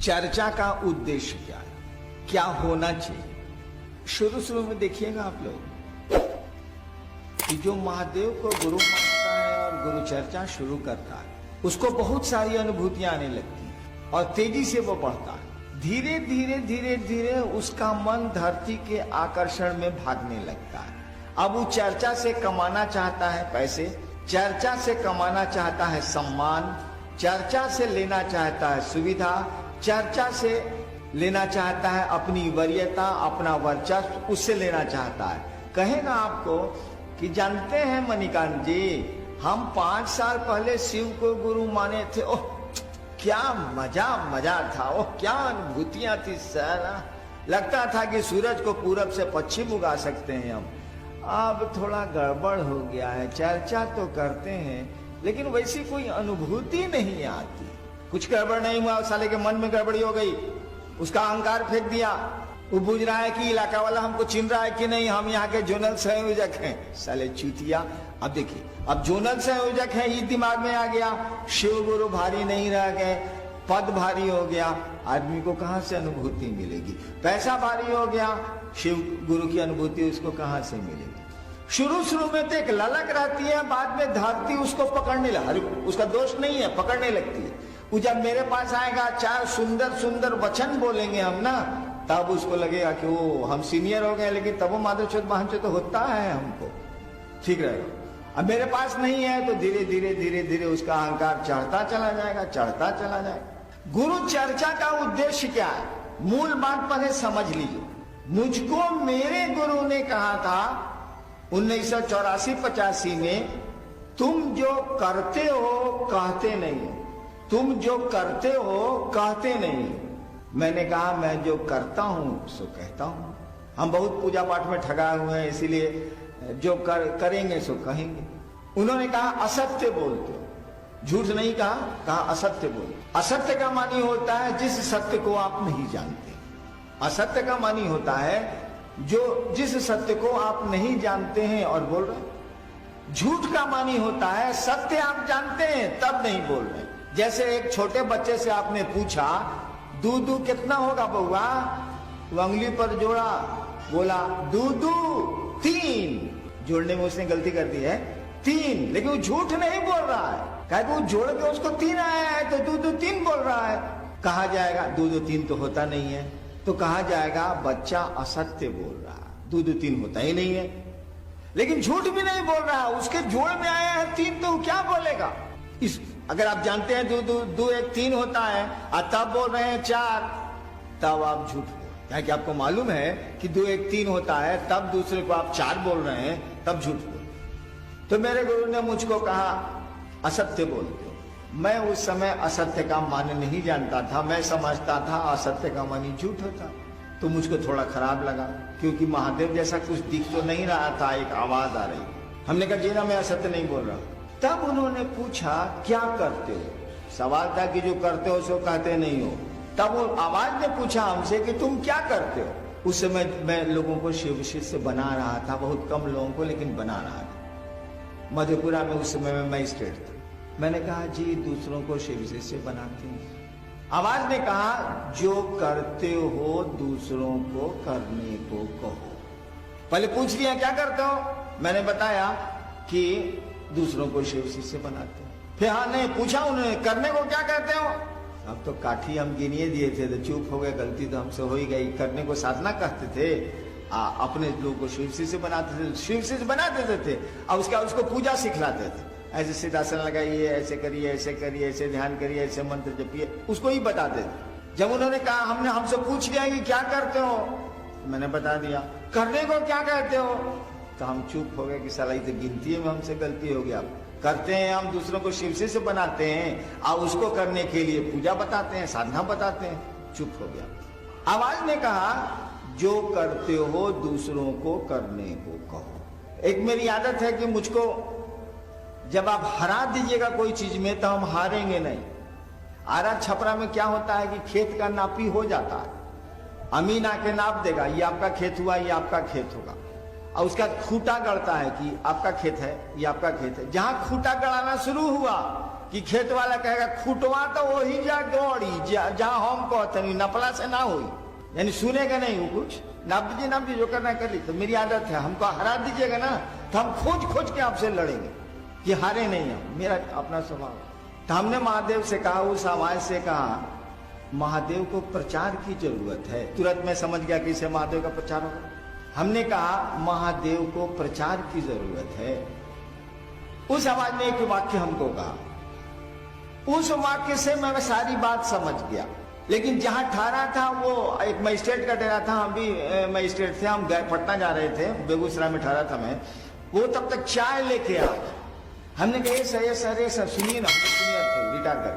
चर्चा का उद्देश्य क्या है, क्या होना चाहिए। शुरू शुरू में देखिएगा आप लोग कि जो महादेव को गुरु मानता है और गुरु चर्चा शुरू करता है उसको बहुत सारी अनुभूतियां आने लगती हैं और तेजी से वो बढ़ता है। धीरे धीरे धीरे धीरे उसका मन धरती के आकर्षण में भागने लगता है। अब वो चर्चा से कमाना चाहता है पैसे, चर्चा से कमाना चाहता है सम्मान, चर्चा से लेना चाहता है सुविधा, चर्चा से लेना चाहता है अपनी वरीयता, अपना वर्चस्व, उससे लेना चाहता है। कहेगा आपको कि जानते हैं मणिकांत जी, हम 5 साल पहले शिव को गुरु माने थे, ओह क्या मजा था, ओह क्या अनुभूतियां थी साला, लगता था कि सूरज को पूरब से पश्चिम उगा सकते हैं हम। अब थोड़ा गड़बड़ हो गया है, चर्चा तो करते हैं लेकिन वैसी कोई अनुभूति नहीं आती। कुछ गड़बड़ नहीं हुआ, साले के मन में गड़बड़ी हो गई, उसका अहंकार फेंक दिया। वो बुझ रहा है कि इलाका वाला हमको चिन्ह रहा है कि नहीं, हम यहाँ के जोनल संयोजक हैं। साले चूतिया। अब देखिए, अब जोनल संयोजक है ये दिमाग में आ गया, शिव गुरु भारी नहीं रह गए, पद भारी हो गया, आदमी को कहां से अनुभूति मिलेगी। पैसा भारी हो गया, शिव गुरु की अनुभूति उसको कहां से मिलेगी। शुरू शुरू में तो एक ललक रहती है, बाद में धरती उसको पकड़ने लगी। उसका दोष नहीं है, पकड़ने लगती है। वो जब मेरे पास आएगा, 4 सुंदर सुंदर वचन बोलेंगे हम ना, तब उसको लगेगा कि वो हम सीनियर हो गए, लेकिन तब वो माधवचोद बहनचोद तो होता है हमको, ठीक रहेगा। अब मेरे पास नहीं है तो धीरे धीरे धीरे धीरे उसका अहंकार चढ़ता चला जाएगा, चढ़ता चला जाएगा। गुरु चर्चा का उद्देश्य क्या है, मूल बात पहले समझ लीजिए। मुझको मेरे गुरु ने कहा था 1984-85 में, तुम जो करते हो कहते नहीं हो, तुम जो करते हो कहते नहीं हो। मैंने कहा मैं जो करता हूं सो कहता हूं। हम बहुत पूजा पाठ में ठगाए हुए हैं, इसीलिए जो करेंगे सो कहेंगे। उन्होंने कहा असत्य बोलते हो, झूठ नहीं कहा असत्य बोलते। असत्य का मानी होता है जिस सत्य को आप नहीं जानते। असत्य का मानी होता है जो जिस सत्य को आप नहीं जानते हैं और बोल रहे। झूठ का मानी होता है सत्य आप जानते हैं तब नहीं बोल रहे। जैसे एक छोटे बच्चे से आपने पूछा दूधू कितना होगा बउआ, वो अंगुली पर जोड़ा, बोला दूधू 3। जोड़ने में उसने गलती कर दी है 3, लेकिन वो झूठ नहीं बोल रहा है। कहे वो जोड़ के उसको 3 आया है तो दूधू 3 बोल रहा है। कहा जाएगा दूधू 3 तो होता नहीं है, तो कहा जाएगा बच्चा असत्य बोल रहा है, दूधू 3 होता ही नहीं है। लेकिन झूठ भी नहीं बोल रहा, उसके जोड़ में आया है 3 तो क्या बोलेगा। इस अगर आप जानते हैं 2 1 3 होता है और तब बोल रहे हैं 4, तब आप झूठ बोल। कि आपको मालूम है कि 2 1 3 होता है, तब दूसरे को आप 4 बोल रहे हैं, तब झूठ बोल। तो मेरे गुरु ने मुझको कहा असत्य बोलते हो। मैं उस समय असत्य का माने नहीं जानता था, मैं समझता था असत्य का मानी झूठ होता। तो मुझको थोड़ा खराब लगा, क्योंकि महादेव जैसा कुछ दिख तो नहीं रहा था, एक आवाज आ रही। हमने कहा जी ना मैं असत्य नहीं बोल रहा। तब उन्होंने पूछा क्या करते हो। सवाल था कि जो करते हो सो कहते नहीं हो। तब वो आवाज ने पूछा हमसे कि तुम क्या करते हो। उस समय मैं लोगों को शिव शिष्य बना रहा था, बहुत कम लोगों को, लेकिन बना रहा था। मधेपुरा में उस समय में मैजिस्ट्रेट था। मैंने कहा जी दूसरों को शिव शिष्य बनाते हैं। आवाज ने कहा जो करते हो दूसरों को करने को कहो। पहले पूछ लिया क्या करते हो, मैंने बताया कि दूसरों को शिव शिष्य बनाते हैं। फिर हाँ नहीं पूछा उन्होंने करने को क्या कहते हो। अब तो काठी हम गिनिए दिए थे तो चुप हो गए, गलती तो हमसे हो ही गई। करने को साधना कहते थे, अपने लोगों को शिव शिष्य बनाते थे, शिव शिष्य बना देते थे। अब उसको पूजा सिखलाते थे, ऐसे सिद्धासन लगाइए, ऐसे करिए, ऐसे करिए, ऐसे ध्यान करिए, ऐसे मंत्र जपिए, उसको ही बताते थे। जब उन्होंने कहा हमसे पूछ लिया कि क्या करते हो, मैंने बता दिया। करने को क्या कहते हो, तो हम चुप हो गए कि साला तो गिनती में हमसे गलती हो गया। करते हैं हम दूसरों को शिव से बनाते हैं और उसको करने के लिए पूजा बताते हैं, साधना बताते हैं। चुप हो गया। आवाज ने कहा जो करते हो दूसरों को करने को कहो। एक मेरी आदत है कि मुझको जब आप हरा दीजिएगा कोई चीज में तो हम हारेंगे नहीं। आरा छपरा में क्या होता है कि खेत का नापी हो जाता है, अमीन आके नाप देगा, ये आपका खेत हुआ, ये आपका खेत होगा, और उसका खूटा गढ़ता है कि आपका खेत है, ये आपका खेत है। जहां खूटा गढ़ाना शुरू हुआ कि खेत वाला कहेगा खुटवा तो वही जा दौड़ी जहां हम कहते नहीं, नपला से ना हुई, यानी सुनेगा नहीं वो कुछ। नाप दीजिए जो करना कर ली। तो मेरी आदत है, हमको हरा दीजिएगा ना तो हम खोज खोज के आपसे लड़ेंगे कि हारे नहीं हम, मेरा अपना स्वभाव। तो हमने महादेव से कहा, उस आवाज से कहा महादेव को प्रचार की जरूरत है। तुरंत मैं समझ गया कि इसे महादेव का प्रचार होगा। हमने कहा महादेव को प्रचार की जरूरत है। उस आवाज ने एक वाक्य हमको कहा, उस वाक्य से मैं सारी बात समझ गया। लेकिन जहां ठहरा था वो एक मजिस्ट्रेट का डेरा था, हम भी मजिस्ट्रेट थे, हम गए पटना जा रहे थे, बेगूसराय में ठहरा था मैं। वो तब तक चाय लेके आ गया। हमने कहा ये सर सुनिए ना, सीनियर थे रिटायर कर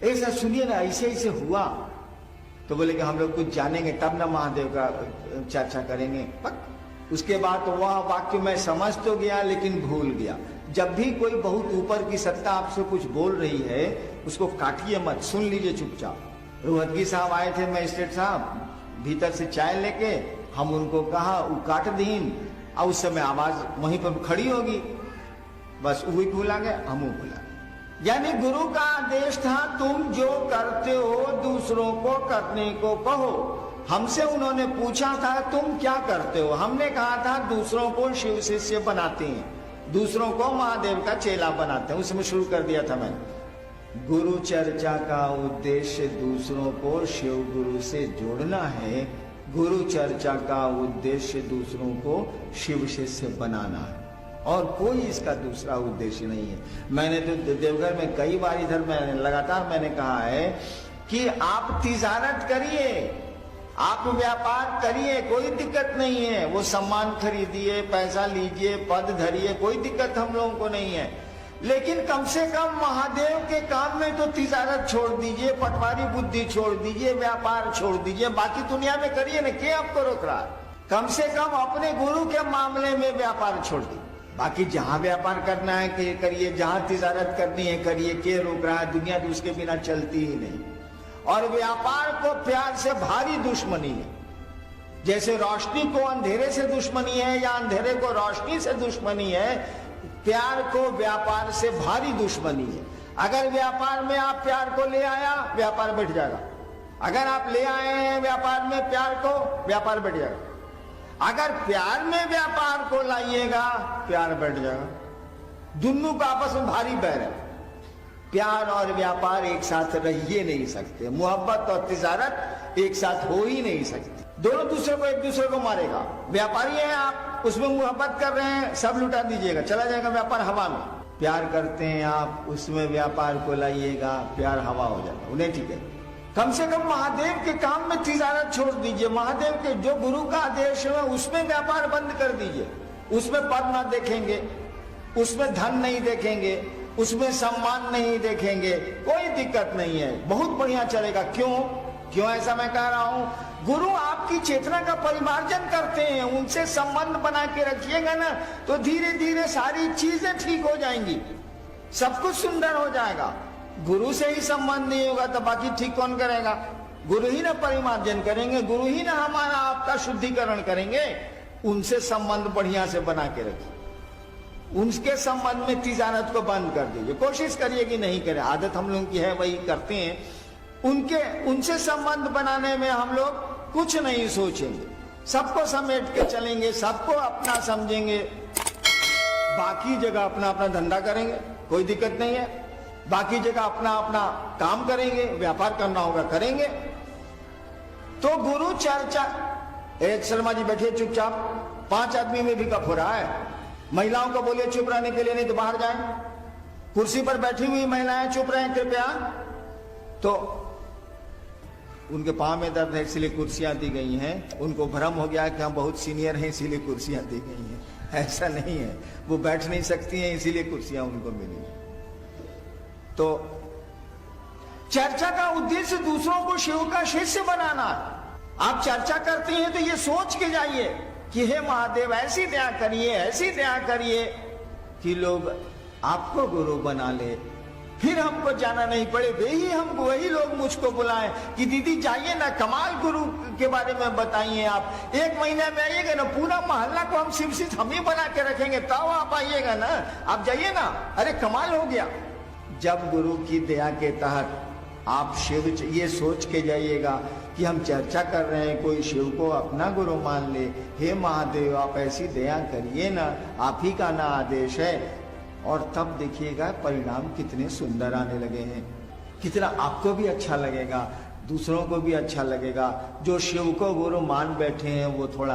गए, सर सुनिए ना ऐसे ऐसे हुआ। तो बोले कि हम लोग कुछ जानेंगे तब ना महादेव का चर्चा करेंगे। उसके बाद तो वह वाक्य मैं समझ तो गया लेकिन भूल गया। जब भी कोई बहुत ऊपर की सत्ता आपसे कुछ बोल रही है उसको काटिए मत, सुन लीजिए चुपचाप। रोहतगी साहब आए थे, मजिस्ट्रेट साहब, भीतर से चाय लेके, हम उनको कहा वो काट दीन, और उस समय आवाज वहीं पर खड़ी होगी, बस वही भूला गए, हम भूला। यानी गुरु का आदेश था तुम जो करते हो दूसरों को करने को कहो। हमसे उन्होंने पूछा था तुम क्या करते हो, हमने कहा था दूसरों को शिव शिष्य बनाते हैं, दूसरों को महादेव का चेला बनाते हैं। उसमें शुरू कर दिया था मैंने। गुरु चर्चा का उद्देश्य दूसरों को शिव गुरु से जोड़ना है, गुरु चर्चा का उद्देश्य दूसरों को शिव शिष्य बनाना है, और कोई इसका दूसरा उद्देश्य नहीं है। मैंने तो देवघर में कई बार इधर मैंने लगातार मैंने कहा है कि आप तिजारत करिए, आप व्यापार करिए, कोई दिक्कत नहीं है। वो सम्मान खरीदिए, पैसा लीजिए, पद धरिए, कोई दिक्कत हम लोगों को नहीं है। लेकिन कम से कम महादेव के काम में तो तिजारत छोड़ दीजिए, पटवारी बुद्धि छोड़ दीजिए, व्यापार छोड़ दीजिए, बाकी दुनिया में करिए ना, क्या आपको रोक रहा है? कम से कम अपने गुरु के मामले में व्यापार छोड़ दीजिए, बाकी जहां व्यापार करना है कि करिए, जहां तिजारत करनी है करिए, के रोक रहा है? दुनिया तो उसके बिना चलती ही नहीं। और व्यापार को प्यार से भारी दुश्मनी है। जैसे रोशनी को अंधेरे से दुश्मनी है या अंधेरे को रोशनी से दुश्मनी है, प्यार को व्यापार से भारी दुश्मनी है। अगर व्यापार में आप प्यार को ले आया, व्यापार बैठ जाएगा। अगर आप ले आए हैं व्यापार में प्यार को, व्यापार बैठ जाएगा। अगर प्यार में व्यापार को लाइएगा, प्यार बैठ जाएगा। दोनों का आपस में भारी बैर है। प्यार और व्यापार एक साथ रह ही नहीं सकते, मोहब्बत और तिजारत एक साथ हो ही नहीं सकती। दोनों दूसरे को एक दूसरे को मारेगा। व्यापारी है आप, उसमें मोहब्बत कर रहे हैं, सब लुटा दीजिएगा, चला जाएगा व्यापार हवा में। प्यार करते हैं आप, उसमें व्यापार को लाइएगा, प्यार हवा हो जाएगा। उन्हें ठीक है, कम से कम महादेव के काम में तिजारत छोड़ दीजिए। महादेव के जो गुरु का आदेश है उसमें व्यापार बंद कर दीजिए। उसमें पद न देखेंगे, उसमें धन नहीं देखेंगे, उसमें सम्मान नहीं देखेंगे, कोई दिक्कत नहीं है, बहुत बढ़िया चलेगा। क्यों ऐसा मैं कह रहा हूं? गुरु आपकी चेतना का परिमार्जन करते हैं, उनसे संबंध बना के रखिएगा ना, तो धीरे धीरे सारी चीजें ठीक हो जाएंगी, सब कुछ सुंदर हो जाएगा। गुरु से ही संबंध नहीं होगा तो बाकी ठीक कौन करेगा? गुरु ही ना परिमार्जन करेंगे, गुरु ही ना हमारा आपका शुद्धिकरण करेंगे। उनसे संबंध बढ़िया से बना के रखिए, उनके संबंध में तिजारत को बंद कर दीजिए। कोशिश करिए कि नहीं करें, आदत हम लोगों की है वही करते हैं। उनसे संबंध बनाने में हम लोग कुछ नहीं सोचेंगे, सबको समेट के चलेंगे, सबको अपना समझेंगे, बाकी जगह अपना अपना धंधा करेंगे, कोई दिक्कत नहीं है। बाकी जगह अपना अपना काम करेंगे, व्यापार करना होगा करेंगे। तो गुरु चर्चा, एक शर्मा जी बैठिए चुपचाप, 5 आदमी में भी कफ हो रहा है। महिलाओं को बोलिए चुप रहने के लिए, नहीं तो बाहर जाएं। कुर्सी पर बैठी हुई महिलाएं चुप रहें कृपया। तो उनके पांव में दर्द है इसलिए कुर्सियां दी गई हैं। उनको भ्रम हो गया कि हम बहुत सीनियर हैं इसीलिए कुर्सियां दी गई हैं। ऐसा नहीं है, वो बैठ नहीं सकती हैं इसीलिए कुर्सियां उनको मिली। तो चर्चा का उद्देश्य दूसरों को शिव का शिष्य बनाना। आप चर्चा करते हैं तो ये सोच के जाइए कि हे महादेव ऐसी दया करिए, ऐसी दया करिए कि लोग आपको गुरु बना ले, फिर हमको जाना नहीं पड़े। वही लोग मुझको बुलाएं कि दीदी जाइए ना, कमाल गुरु के बारे में बताइए। आप 1 महीने में आइएगा ना, पूरा मोहल्ला को हम शिव हम ही बना के रखेंगे, तब आप आइएगा ना, आप जाइए ना, अरे कमाल हो गया। जब गुरु की दया के तहत आप शिव ये सोच के जाइएगा कि हम चर्चा कर रहे हैं, कोई शिव को अपना गुरु मान ले, हे महादेव आप ऐसी दया करिए ना, आप ही का ना आदेश है। और तब देखिएगा परिणाम कितने सुंदर आने लगे हैं, कितना आपको भी अच्छा लगेगा, दूसरों को भी अच्छा लगेगा। जो शिव को गुरु मान बैठे हैं वो थोड़ा